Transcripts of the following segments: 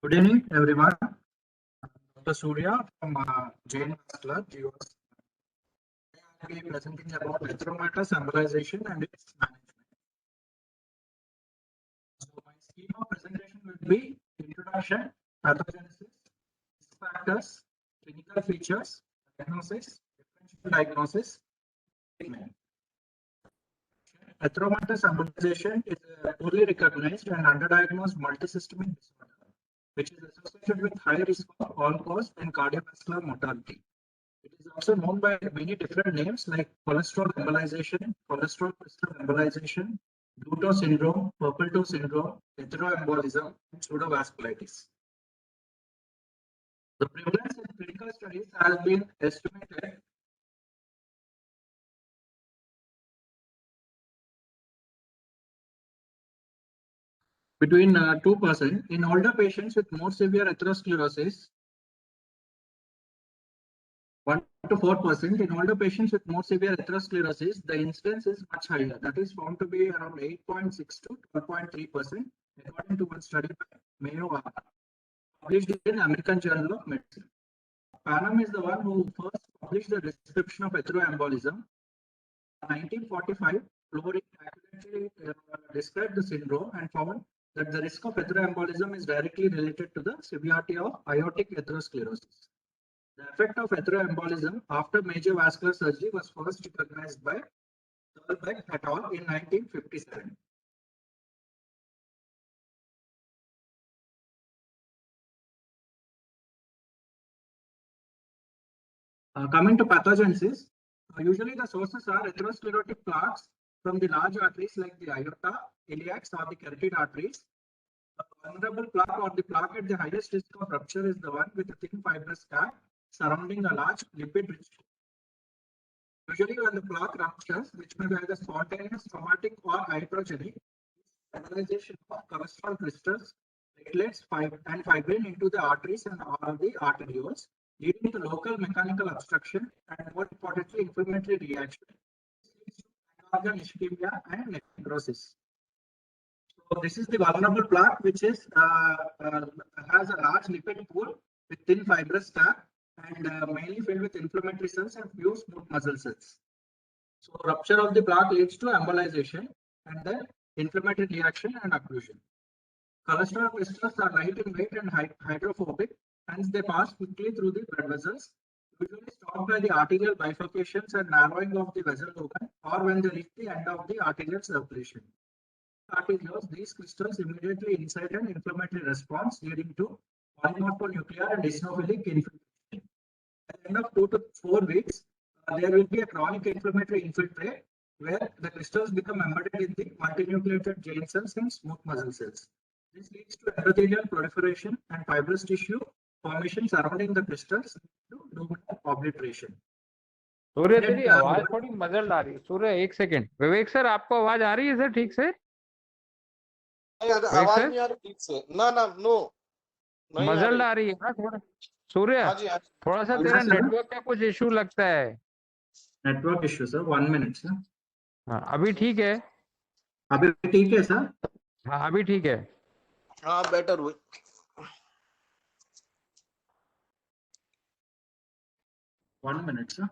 Good evening, everyone. Dr. Surya from Jain Vascular, GOS. I will be presenting about erythromatous embolization and its management. So my scheme of presentation will be introduction, pathogenesis, risk factors, clinical features, diagnosis, differential diagnosis, treatment. Erythromatous embolization is a poorly recognized and underdiagnosed multisystemic disorder which is associated with high risk of all-cause and cardiovascular mortality. It is also known by many different names like cholesterol embolization, cholesterol crystal embolization, blue toe syndrome, purple toe syndrome, erythroembolism, and pseudovasculitis. The prevalence in clinical studies has been estimated between 2% in older patients with more severe atherosclerosis, 1 to 4%. In older patients with more severe atherosclerosis, the incidence is much higher. That is found to be around 8.6 to 12.3%, according to one study by Mayo, published in American Journal of Medicine. Panam is the one who first published the description of erythroembolism. In 1945, Florey accurately described the syndrome and found that the risk of erythroembolism is directly related to the severity of aortic atherosclerosis. The effect of erythroembolism after major vascular surgery was first recognized by Thurlbeck et al. In 1957. Coming to pathogenesis, usually the sources are atherosclerotic plaques from the large arteries like the aorta, iliacs, or the carotid arteries. A vulnerable plaque or the plaque at the highest risk of rupture is the one with a thin fibrous cap surrounding a large lipid-rich. Usually, when the plaque ruptures, which may be either spontaneous, traumatic, or iatrogenic, embolization of cholesterol crystals, platelets, and fibrin into the arteries and all the arterioles, leading to local mechanical obstruction and, more importantly, inflammatory reaction, organ ischemia and necrosis. So this is the vulnerable plaque, which is has a large lipid pool with thin fibrous cap and mainly filled with inflammatory cells and few smooth muscle cells. So rupture of the plaque leads to embolization and then inflammatory reaction and occlusion. Cholesterol crystals are light in weight and hydrophobic, hence they pass quickly through the blood vessels, usually stopped by the arterial bifurcations and narrowing of the vessel lumen, or when they reach the end of the arterial circulation. Arterioles, these crystals immediately incite an inflammatory response leading to polymorphonuclear and eosinophilic infiltration. At the end of 2 to 4 weeks, there will be a chronic inflammatory infiltrate where the crystals become embedded in the multinucleated giant cells and smooth muscle cells. This leads to endothelial proliferation and fibrous tissue formation surrounding the crystals to luminal obliteration. सूर्य तेरी आवाज थोड़ी मजल आ रही है। सूर्य एक second, विवेक sir आपको आवाज आ रही है सर ठीक से? आवाज नहीं आ रही ठीक से। ना नो मजल आ रही है ना थोड़ा। सूर्य थोड़ा सा तेरा नेटवर्क का कुछ इशू लगता है। Network issue sir, 1 minute sir. हाँ अभी ठीक है? अभी ठीक है सर? हाँ अभी ठीक है। हाँ बेटर हुई। One minute, sir.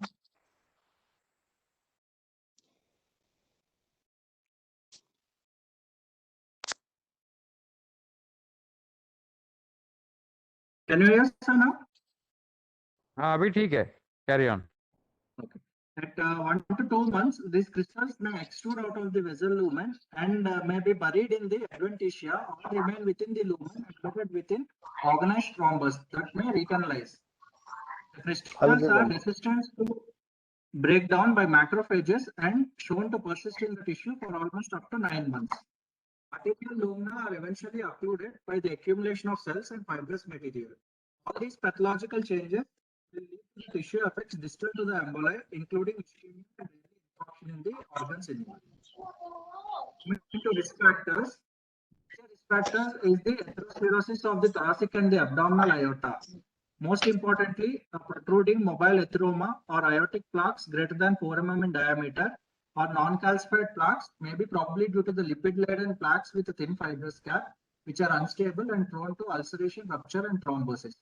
Can you hear, sir, now? हाँ अभी ठीक है। Carry on. Okay. At 1 to 2 months, these crystals may extrude out of the vessel lumen and may be buried in the adventitia or remain within the lumen embedded within organized thrombus that may recanalize. The crystals are resistant to breakdown by macrophages and shown to persist in the tissue for almost up to 9 months. Arterial lumina are eventually occluded by the accumulation of cells and fibrous material. All these pathological changes will lead to tissue effects distal to the emboli, including ischemia and infarction in the organs involved. Coming to risk factors, risk factors is the atherosclerosis of the thoracic and the abdominal aorta. Most importantly, a protruding mobile atheroma or aortic plaques greater than 4 mm in diameter or non-calcified plaques may be probably due to the lipid-laden plaques with a thin fibrous cap which are unstable and prone to ulceration, rupture, and thrombosis.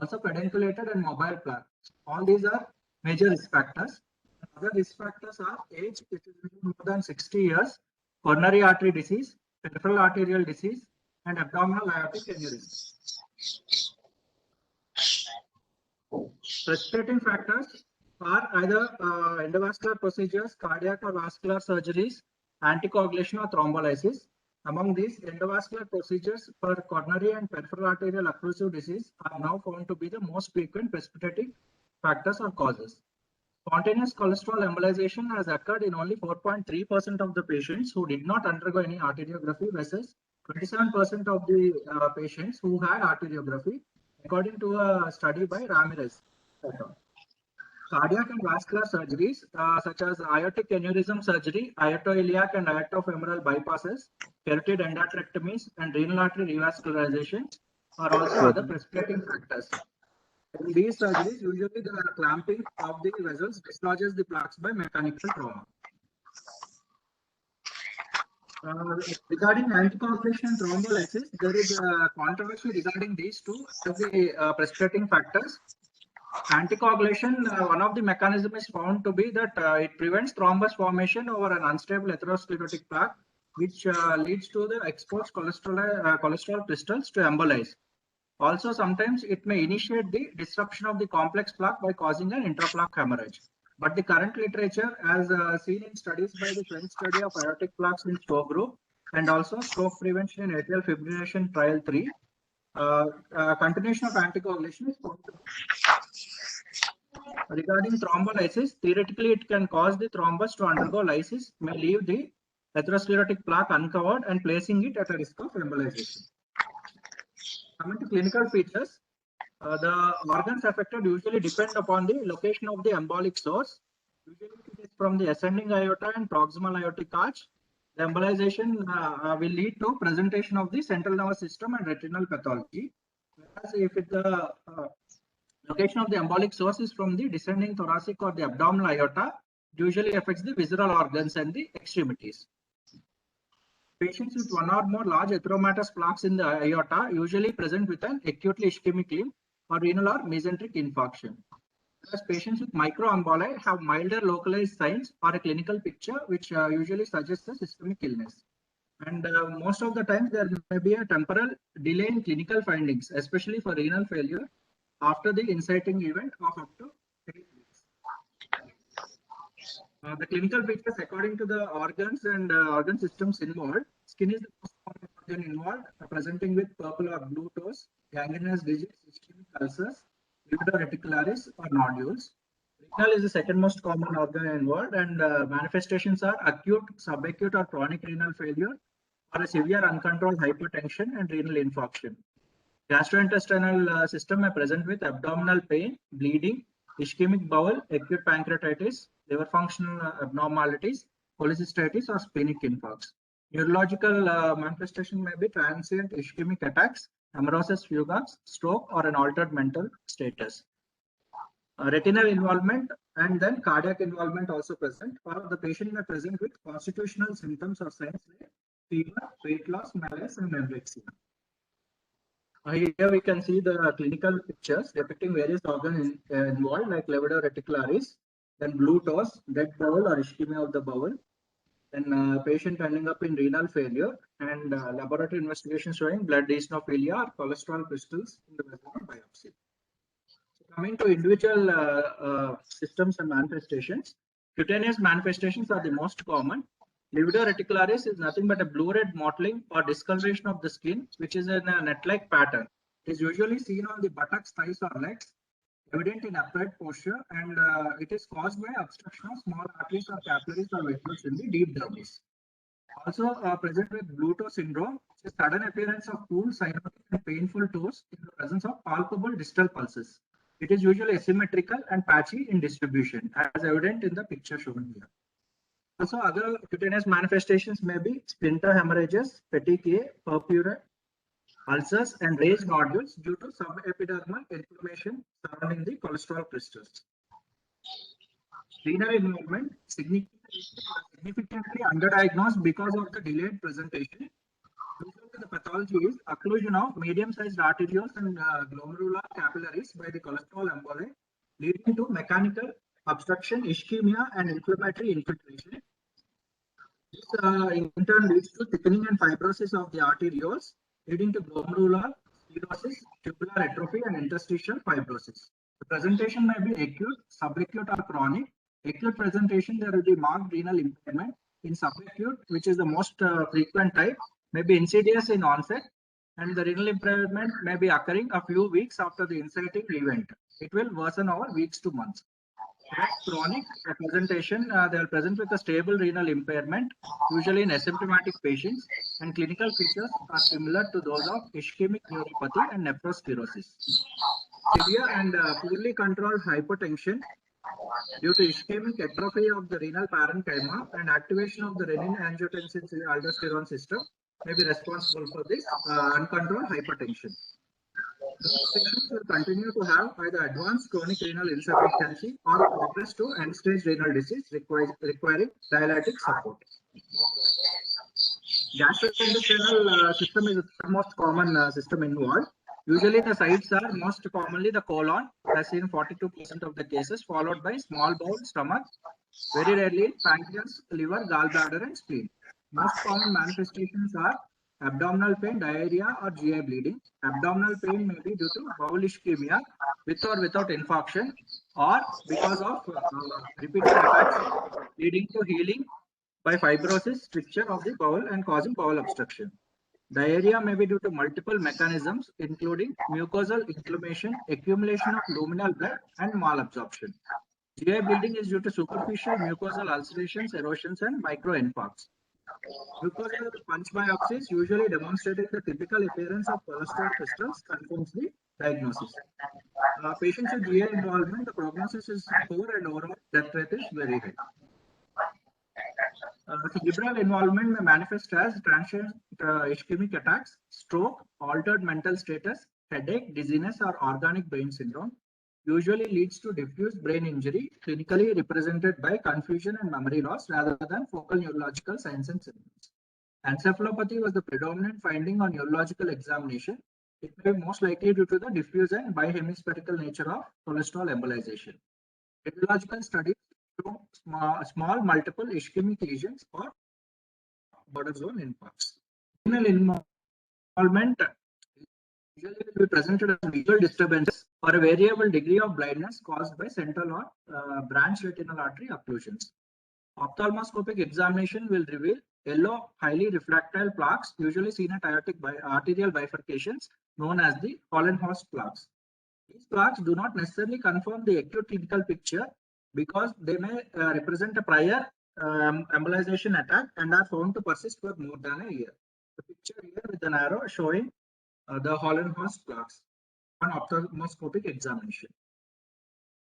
Also, pedunculated and mobile plaque. All these are major risk factors. Other risk factors are age, which is more than 60 years, coronary artery disease, peripheral arterial disease, and abdominal aortic aneurysm. Precipitating factors are either endovascular procedures, cardiac or vascular surgeries, anticoagulation or thrombolysis. Among these, endovascular procedures for coronary and peripheral arterial occlusive disease are now found to be the most frequent precipitating factors or causes. Spontaneous cholesterol embolization has occurred in only 4.3% of the patients who did not undergo any arteriography versus 27% of the patients who had arteriography, according to a study by Ramirez. Cardiac and vascular surgeries, such as aortic aneurysm surgery, aortoiliac and aortofemoral bypasses, carotid endarterectomies, and renal artery revascularization are also other precipitating factors. In these surgeries, usually the clamping of the vessels dislodges the plaques by mechanical trauma. Regarding anticoagulation and thrombolysis, there is a controversy regarding these two as the precipitating factors. Anticoagulation, one of the mechanisms is found to be that it prevents thrombus formation over an unstable atherosclerotic plaque, which leads to the exposed cholesterol crystals to embolize. Also, sometimes it may initiate the disruption of the complex plaque by causing an intraplaque hemorrhage. But the current literature, as seen in studies by the French study of aortic plaques in stroke group and also stroke prevention in atrial fibrillation trial 3, continuation of anticoagulation is found to be. Regarding thrombolysis, theoretically it can cause the thrombus to undergo lysis, may leave the atherosclerotic plaque uncovered and placing it at a risk of embolization. Coming to clinical features, the organs affected usually depend upon the location of the embolic source. Usually it is from the ascending aorta and proximal aortic arch. The embolization will lead to presentation of the central nervous system and retinal pathology. Whereas if the location of the embolic source is from the descending thoracic or the abdominal aorta, it usually affects the visceral organs and the extremities. Patients with one or more large atheromatous plaques in the aorta usually present with an acutely ischemic limb or renal or mesenteric infarction. Whereas patients with microemboli have milder localized signs or a clinical picture which usually suggests a systemic illness. And most of the time there may be a temporal delay in clinical findings, especially for renal failure after the inciting event of up to 8 weeks. The clinical features according to the organs and organ systems involved. Skin is the most common organ involved, presenting with purple or blue toes, gangrenous digits, ischemic ulcers, livedo reticularis or nodules. Renal is the second most common organ involved, and manifestations are acute, subacute or chronic renal failure or a severe uncontrolled hypertension and renal infarction. Gastrointestinal system may present with abdominal pain, bleeding, ischemic bowel, acute pancreatitis, liver function abnormalities, cholecystitis or splenic infarcts. Neurological manifestation may be transient ischemic attacks, amaurosis fugax, stroke or an altered mental status. Retinal involvement and then cardiac involvement also present, or the patient may present with constitutional symptoms or signs like fever, weight loss, malaise and anorexia. Here we can see the clinical pictures depicting various organs involved like livedo reticularis, then blue toes, dead bowel or ischemia of the bowel, then patient ending up in renal failure, and laboratory investigation showing blood eosinophilia or cholesterol crystals in the vessel biopsy. So coming to individual systems and manifestations, cutaneous manifestations are the most common. Livedo reticularis is nothing but a blue-red mottling or discoloration of the skin, which is in a net-like pattern. It is usually seen on the buttocks, thighs, or legs, evident in upright posture, and it is caused by obstruction of small arteries or capillaries or vessels in the deep dermis. Also present with blue toe syndrome, which is sudden appearance of cool, cyanotic, and painful toes in the presence of palpable distal pulses. It is usually asymmetrical and patchy in distribution, as evident in the picture shown here. Also, other cutaneous manifestations may be splinter hemorrhages, petechiae, purpura, ulcers, and raised nodules due to subepidermal inflammation surrounding the cholesterol crystals. Renal involvement significantly underdiagnosed because of the delayed presentation. Usually the pathology is occlusion of medium-sized arterioles and glomerular capillaries by the cholesterol emboli, leading to mechanical obstruction, ischemia, and inflammatory infiltration. This in turn leads to thickening and fibrosis of the arterioles, leading to glomerular sclerosis, tubular atrophy, and interstitial fibrosis. The presentation may be acute, subacute, or chronic. Acute presentation, there will be marked renal impairment. In subacute, which is the most frequent type, may be insidious in onset, and the renal impairment may be occurring a few weeks after the inciting event. It will worsen over weeks to months. Chronic presentation, they are present with a stable renal impairment, usually in asymptomatic patients, and clinical features are similar to those of ischemic neuropathy and nephrosclerosis. Severe and poorly controlled hypertension due to ischemic atrophy of the renal parenchyma and activation of the renin-angiotensin-aldosterone system may be responsible for this uncontrolled hypertension. These patients will continue to have either advanced chronic renal insufficiency or progress to end-stage renal disease requiring dialytic support. Gastrointestinal system is the most common system involved. Usually the sites are most commonly the colon, as in 42% of the cases, followed by small bowel, stomach, very rarely pancreas, liver, gallbladder, and spleen. Most common manifestations are abdominal pain, diarrhea, or GI bleeding. Abdominal pain may be due to bowel ischemia with or without infarction, or because of repeated attacks leading to healing by fibrosis, stricture of the bowel, and causing bowel obstruction. Diarrhea may be due to multiple mechanisms, including mucosal inflammation, accumulation of luminal blood, and malabsorption. GI bleeding is due to superficial mucosal ulcerations, erosions, and microinfarcts. Mucosal punch biopsies, usually demonstrating the typical appearance of cholesterol crystals, confirms the diagnosis. Patients with GI involvement, the prognosis is poor and overall death rate is very high. Cerebral involvement may manifest as transient ischemic attacks, stroke, altered mental status, headache, dizziness, or organic brain syndrome. Usually leads to diffuse brain injury, clinically represented by confusion and memory loss rather than focal neurological signs and symptoms. Encephalopathy was the predominant finding on neurological examination. It may be most likely due to the diffuse and bihemispherical nature of cholesterol embolization. Radiological studies show small multiple ischemic lesions or border zone infarcts. Renal involvement usually will be presented as visual disturbances or a variable degree of blindness caused by central or branch retinal artery occlusions. Ophthalmoscopic examination will reveal yellow, highly refractile plaques, usually seen at arterial bifurcations, known as the Hollenhorst plaques. These plaques do not necessarily confirm the acute clinical picture because they may represent a prior embolization attack and are found to persist for more than a year. The picture here with an arrow showing the Hollenhorst plaques on ophthalmoscopic examination.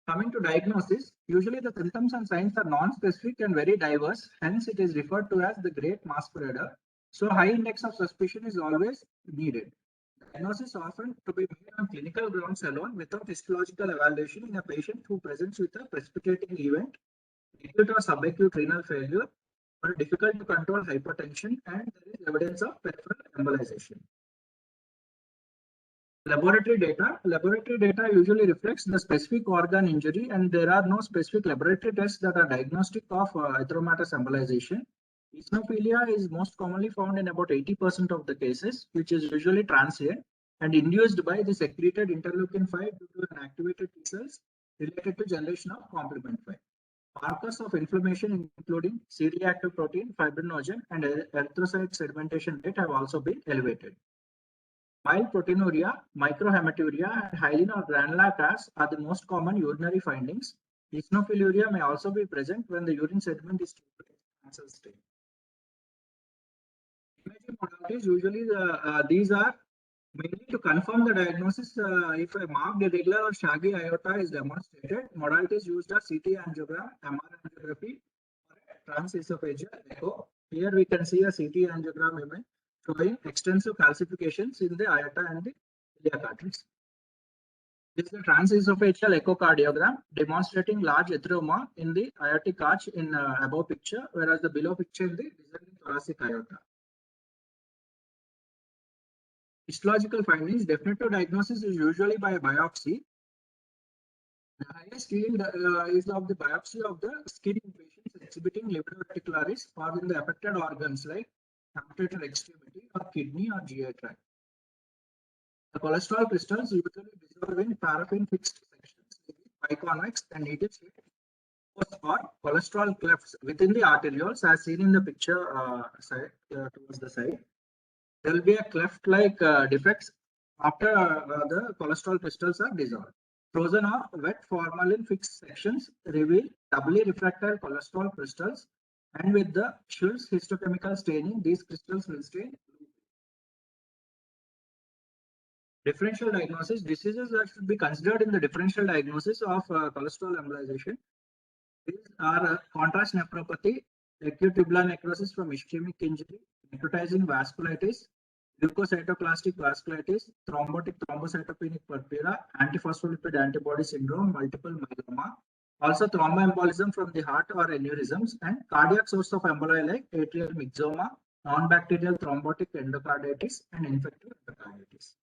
Coming to diagnosis, usually the symptoms and signs are non-specific and very diverse, hence it is referred to as the great masquerader. So high index of suspicion is always needed. Diagnosis often to be made on clinical grounds alone without histological evaluation in a patient who presents with a precipitating event, acute or subacute renal failure, or difficult to control hypertension, and there is evidence of peripheral embolization. Laboratory data usually reflects the specific organ injury, and there are no specific laboratory tests that are diagnostic of erythromatous embolization. Eosinophilia is most commonly found in about 80% of the cases, which is usually transient and induced by the secreted interleukin-5 due to an activated T cells related to generation of complement 5. Markers of inflammation, including C-reactive protein, fibrinogen, and erythrocyte sedimentation rate, have also been elevated. Mild proteinuria, microhematuria, and hyaline or granular CAS are the most common urinary findings. Eosinophiluria may also be present when the urine sediment is cancer state. Imaging modalities, usually these are mainly to confirm the diagnosis. If a marked irregular or shaggy aorta is demonstrated, modalities used are CT angiogram, MR angiography, or transesophageal echo. Here we can see a CT angiogram image showing extensive calcifications in the aorta and the iliac arteries. This is the transesophageal echocardiogram demonstrating large erythema in the aortic arch in above picture, whereas the below picture in the descending thoracic aorta. Histological findings, definitive diagnosis is usually by biopsy. The highest yield is of the biopsy of the skin in patients exhibiting liver reticularis or in the affected organs like amputated extremity or kidney or GI tract. The cholesterol crystals usually dissolve in paraffin fixed sections, biconvex and needle shaped or cholesterol clefts within the arterioles, as seen in the picture side towards the side. There will be a cleft-like defects after the cholesterol crystals are dissolved. Frozen or wet formalin fixed sections reveal doubly refractory cholesterol crystals, and with the Schultz histochemical staining, these crystals will stain. Differential diagnosis, diseases that should be considered in the differential diagnosis of cholesterol embolization. These are contrast nephropathy, acute tubular necrosis from ischemic injury, necrotizing vasculitis, leukocytoclastic vasculitis, thrombotic thrombocytopenic purpura, antiphospholipid antibody syndrome, multiple myeloma, also thromboembolism from the heart or aneurysms, and cardiac source of emboli like atrial myxoma, non-bacterial thrombotic endocarditis, and infective endocarditis.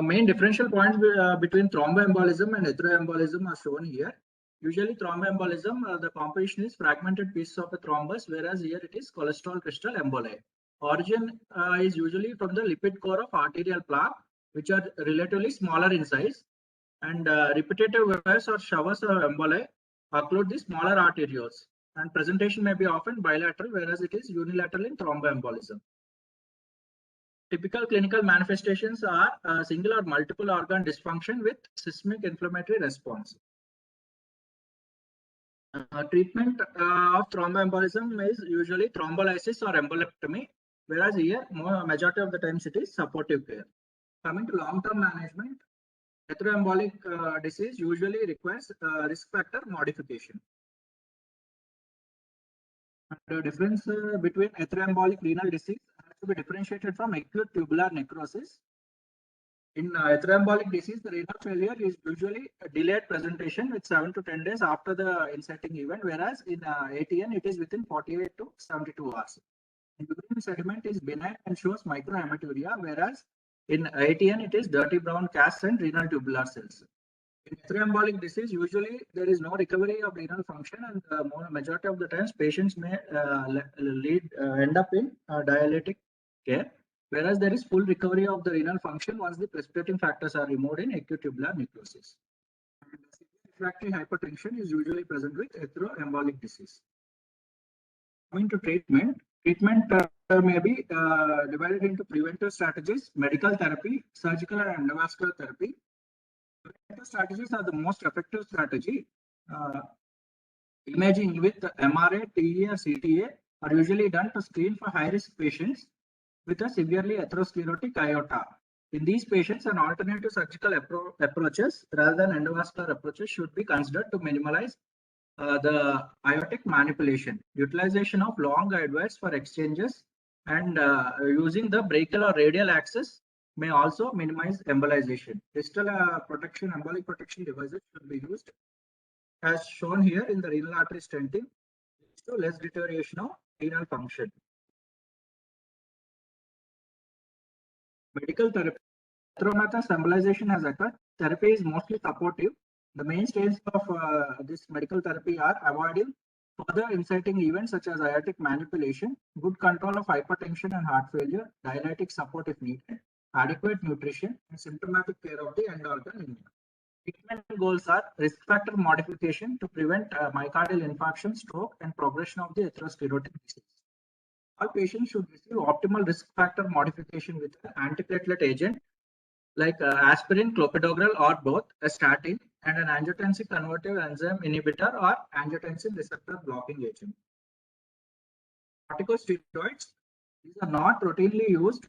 Main differential points between thromboembolism and atheroembolism are shown here. Usually thromboembolism, the composition is fragmented pieces of a thrombus, whereas here it is cholesterol crystal emboli. Origin is usually from the lipid core of arterial plaque, which are relatively smaller in size, and repetitive waves or showers of emboli occlude the smaller arterioles, and presentation may be often bilateral, whereas it is unilateral in thromboembolism. Typical clinical manifestations are single or multiple organ dysfunction with systemic inflammatory response. Treatment of thromboembolism is usually thrombolysis or embolectomy, whereas here majority of the times it is supportive care. Coming to long-term management, atheroembolic disease usually requires risk factor modification. The difference between atheroembolic renal disease has to be differentiated from acute tubular necrosis. In atheroembolic disease, the renal failure is usually a delayed presentation with 7 to 10 days after the inciting event, whereas in ATN it is within 48 to 72 hours. Urine sediment is benign and shows microhematuria, whereas in ATN it is dirty brown casts and renal tubular cells. In atheroembolic disease, usually there is no recovery of renal function, and majority of the times patients may end up in dialytic care, whereas there is full recovery of the renal function once the precipitating factors are removed in acute tubular necrosis. And refractory hypertension is usually present with atheroembolic disease. Coming to treatment may be divided into preventive strategies, medical therapy, surgical and endovascular therapy. Preventive strategies are the most effective strategy. Imaging with MRA, TEA, or CTA are usually done to screen for high-risk patients with a severely atherosclerotic aorta. In these patients, an alternative surgical approaches rather than endovascular approaches should be considered to minimize the aortic manipulation. Utilization of long guidewires for exchanges and using the brachial or radial axis may also minimize embolization. Distal protection, embolic protection devices should be used as shown here in the renal artery stenting to less deterioration of renal function. Medical therapy. Atheromatous embolization has occurred. Therapy is mostly supportive. The mainstays of this medical therapy are avoiding further inciting events such as aortic manipulation, good control of hypertension and heart failure, dialytic support if needed, adequate nutrition, and symptomatic care of the end organ. Treatment goals are risk factor modification to prevent myocardial infarction, stroke, and progression of the atherosclerotic disease. All patients should receive optimal risk factor modification with an antiplatelet agent like aspirin, clopidogrel, or both, a statin, and an angiotensin converting enzyme inhibitor or angiotensin receptor blocking agent. Corticosteroids, these are not routinely used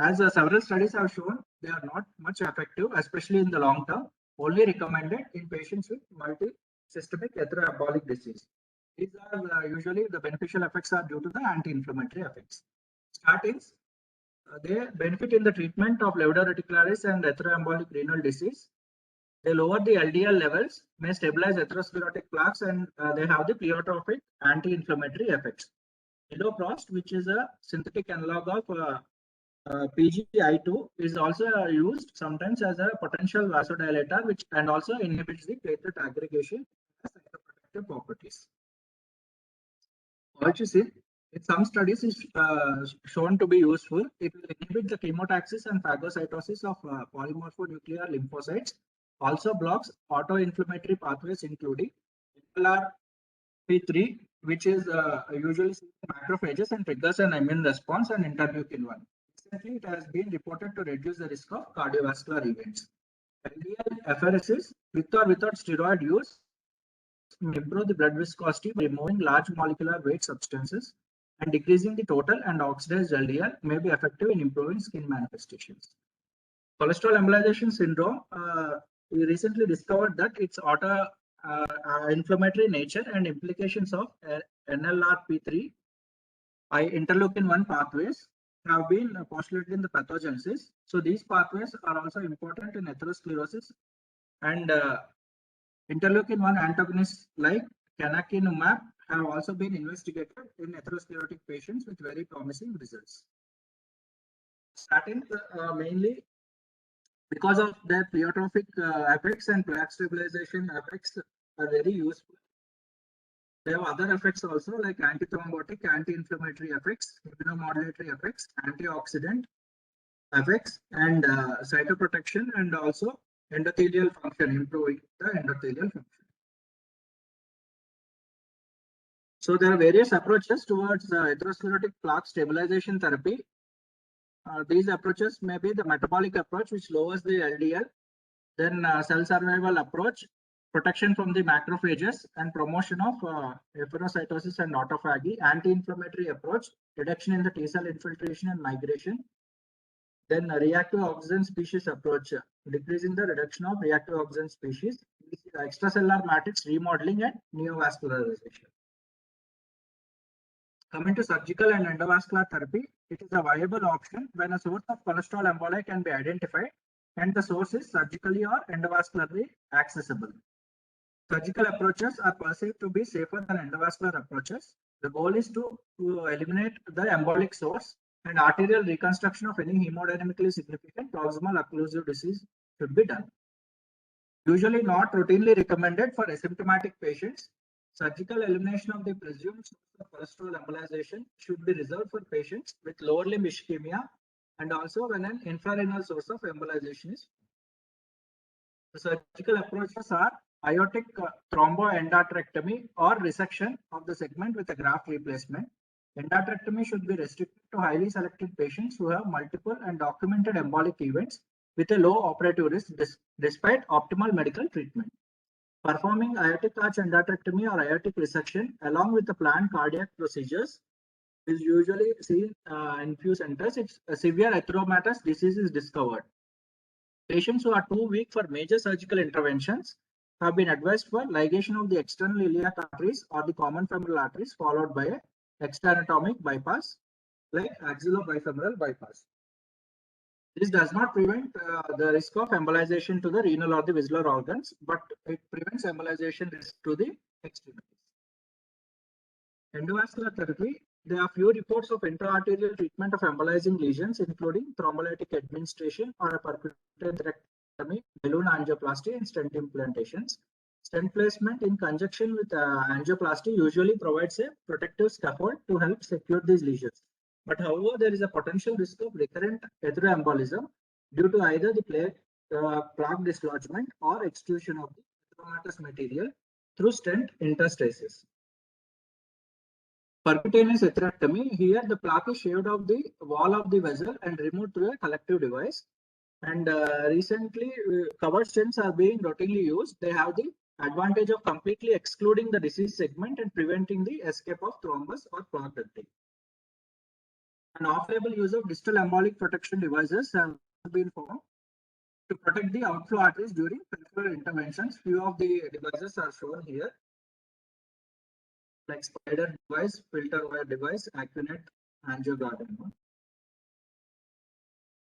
as several studies have shown they are not much effective, especially in the long term, only recommended in patients with multi-systemic atheroembolic disease. These are usually the beneficial effects are due to the anti-inflammatory effects. Statins, they benefit in the treatment of levodopa reticularis and atheroembolic renal disease. They lower the LDL levels, may stabilize atherosclerotic plaques, and they have the pleiotropic anti-inflammatory effects. Iloprost, which is a synthetic analog of PGI2, is also used sometimes as a potential vasodilator, which and also inhibits the platelet aggregation as cytoprotective properties. Colchicine, in some studies, is shown to be useful. It will inhibit the chemotaxis and phagocytosis of polymorphonuclear lymphocytes. Also blocks auto-inflammatory pathways, including NLRP3, which is usually seen in macrophages and triggers an immune response, and interleukin-1. Recently, it has been reported to reduce the risk of cardiovascular events. LDL apheresis, with or without steroid use, may improve the blood viscosity by removing large molecular weight substances, and decreasing the total and oxidized LDL may be effective in improving skin manifestations. Cholesterol embolization syndrome, we recently discovered that its inflammatory nature and implications of NLRP3 interleukin-1 pathways have been postulated in the pathogenesis. So these pathways are also important in atherosclerosis, and interleukin-1 antagonists like canakinumab have also been investigated in atherosclerotic patients with very promising results. Statins, mainly because of their pleiotropic effects and plaque stabilization effects, are very useful. They have other effects also, like antithrombotic, anti-inflammatory effects, immunomodulatory effects, antioxidant effects, and cytoprotection, and also endothelial function, improving the endothelial function. So there are various approaches towards atherosclerotic plaque stabilization therapy. These approaches may be the metabolic approach, which lowers the LDL, then cell survival approach, protection from the macrophages, and promotion of hepatocytosis and autophagy, anti-inflammatory approach, reduction in the T cell infiltration and migration, then reactive oxygen species approach, decreasing the reduction of reactive oxygen species, extracellular matrix remodeling, and neovascularization. Coming to surgical and endovascular therapy, it is a viable option when a source of cholesterol emboli can be identified and the source is surgically or endovascularly accessible. Surgical approaches are perceived to be safer than endovascular approaches. The goal is to eliminate the embolic source, and arterial reconstruction of any hemodynamically significant proximal occlusive disease should be done. Usually not routinely recommended for asymptomatic patients. Surgical elimination of the presumed source of cholesterol embolization should be reserved for patients with lower limb ischemia and also when an infrarenal source of embolization is. The surgical approaches are aortic thromboendarterectomy or resection of the segment with a graft replacement. Endarterectomy should be restricted to highly selected patients who have multiple and documented embolic events with a low operative risk despite optimal medical treatment. Performing aortic arch endarterectomy or aortic resection along with the planned cardiac procedures is usually seen in few centers if a severe atheromatous disease is discovered. Patients who are too weak for major surgical interventions have been advised for ligation of the external iliac arteries or the common femoral arteries followed by a extranatomic bypass like axillobifemoral bypass. This does not prevent the risk of embolization to the renal or the visual organs, but it prevents embolization risk to the extremities. Endovascular therapy, there are few reports of intraarterial treatment of embolizing lesions, including thrombolytic administration or a percutaneous atherectomy, balloon angioplasty, and stent implantations. Stent placement in conjunction with angioplasty usually provides a protective scaffold to help secure these lesions. But however, there is a potential risk of recurrent atheroembolism due to either the plaque dislodgement or extrusion of the atheromatous material through stent interstices. Percutaneous atherectomy, here the plaque is shaved off the wall of the vessel and removed through a collective device. And recently, covered stents are being routinely used. They have the advantage of completely excluding the disease segment and preventing the escape of thrombus or plaque ducting. An off-label use of distal embolic protection devices have been found to protect the outflow arteries during peripheral interventions. Few of the devices are shown here, like spider device, filter wire device, Acunet, AngioGuard.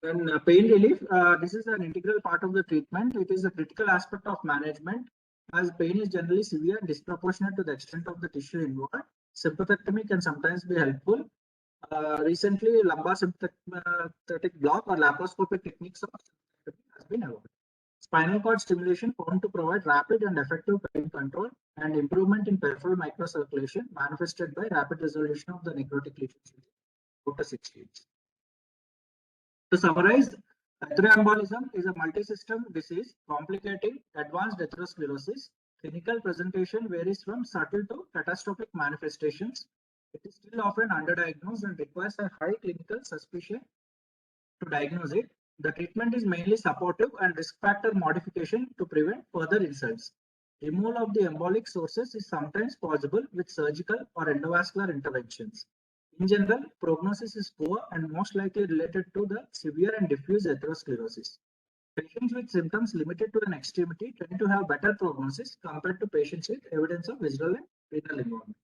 Then pain relief, this is an integral part of the treatment. It is a critical aspect of management as pain is generally severe and disproportionate to the extent of the tissue involved. sympathectomy can sometimes be helpful. Recently, lumbar sympathetic block or laparoscopic techniques of sympathectomy has been evolved. Spinal cord stimulation found to provide rapid and effective pain control and improvement in peripheral microcirculation manifested by rapid resolution of the necrotic lesions within 4 to 6 weeks. To summarize, arterioembolism is a multi-system disease complicating advanced atherosclerosis. Clinical presentation varies from subtle to catastrophic manifestations. It is still often underdiagnosed and requires a high clinical suspicion to diagnose it. The treatment is mainly supportive and risk factor modification to prevent further insults. Removal of the embolic sources is sometimes possible with surgical or endovascular interventions. In general, prognosis is poor and most likely related to the severe and diffuse atherosclerosis. Patients with symptoms limited to an extremity tend to have better prognosis compared to patients with evidence of visceral and renal involvement.